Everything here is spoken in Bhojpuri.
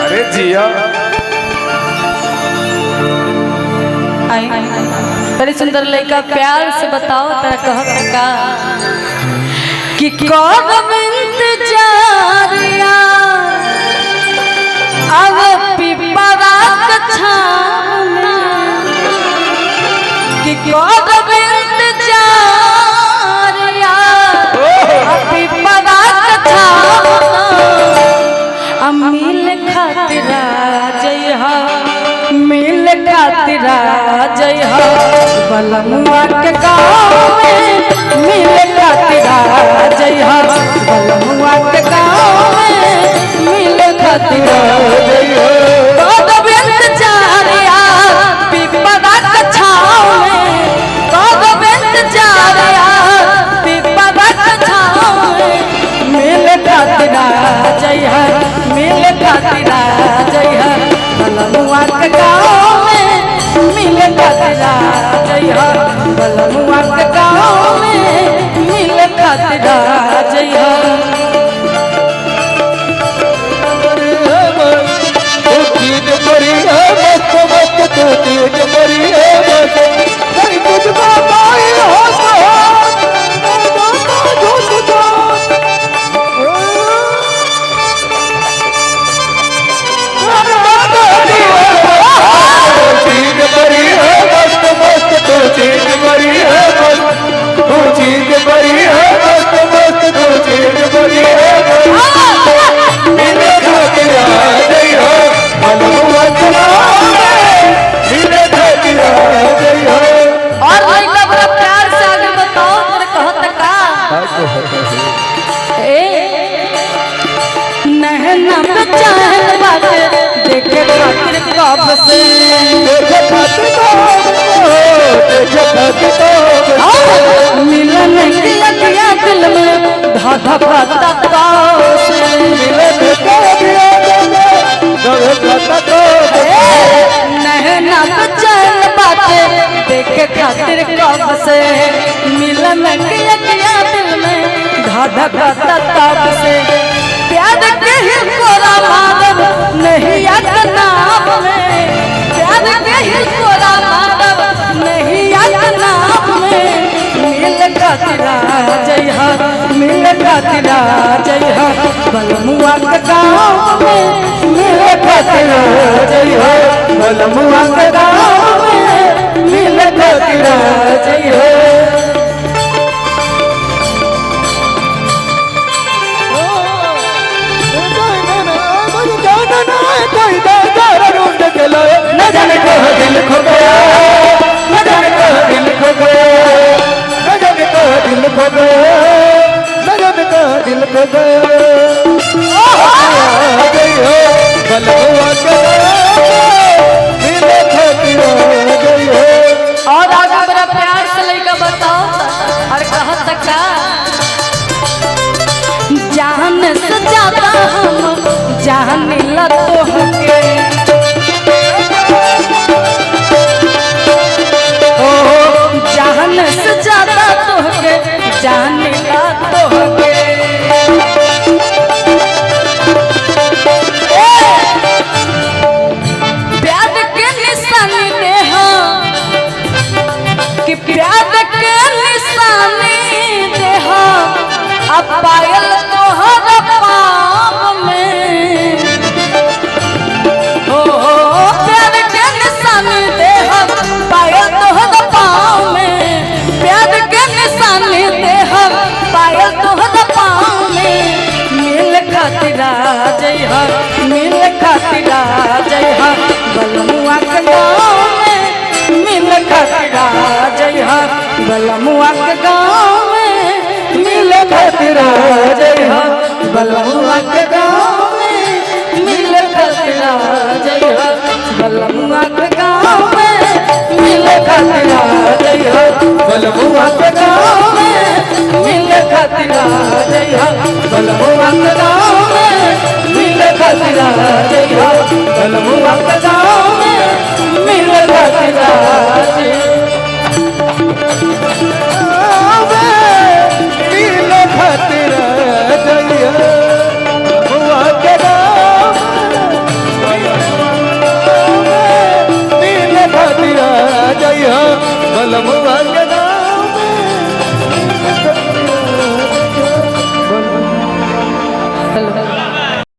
अरे जिया बड़ी सुंदर लड़का प्यार से बताओ तेरा कहत का कि कौन इंतजारिया अब पिपरा कछाम कि कौन इंतजारिया अब पिपरा कछाम अमील खातिरा जय हा मिल खातिरा जय हो बलमुआ के गाँव में मिल खातिरा जय हो बलमुआ के गाँव में मिल खातिरा जय हो कब इंतजारिया पिपरा के छाँव में कब इंतजारिया पिपरा के छाँव में मिल खातिरा जय हो मिल खातिरा जय हो बलमुआ के गाँव में मिल खातिरा जय हो बलमुआ के गाँव में मिल खातिरा जय हो मिलन किया दिल में धाधा नहना बचन बाते देखे खातिर कब से मिलन किया दिल में धाधा तब से प्यार के ही कोरा माधव नहीं याद नाम में प्यार के ही कोरा माधव नहीं याद नाम में मिल खातिरा जय हो मिल खातिरा जय हो बलमुआ के गाँव में मिल खातिरा जय हो बलमुआ के गाँव में मिल खातिरा जय हो न जाने कहाँ दिल खो गया न जाने कहाँ दिल खो गया न जाने कहाँ दिल खो गया न जाने कहाँ दिल खो गया और आगे बड़ा प्यार से लड़का बताओ और कहा तक जान से ज्यादा हम जान ला तो हके जान से ज्यादा तोहके जान ला तोहके प्यार के निशानी दे हो कि प्यार के निशानी दे हो अब पायल तोहर पाँव में हो प्यार के निशानी दे हो पायल तोहर पाँव में प्यार के निशानी दे हो पायल तोहर पाँव में मिल खातिरा जय हो मिल खातिरा जय हो बलमुआ के गाँव में मिल खातिरा जय हो बलमुआ के गाँव में मिल खातिरा जय हो बलमुआ के गाँव में मिल खातिरा जय हो बलमुआ के गाँव में मिल खातिरा जय हो बलमुआ के गाँव में मिल खातिरा जय हो बलमुआ के गाँव में मिल खातिरा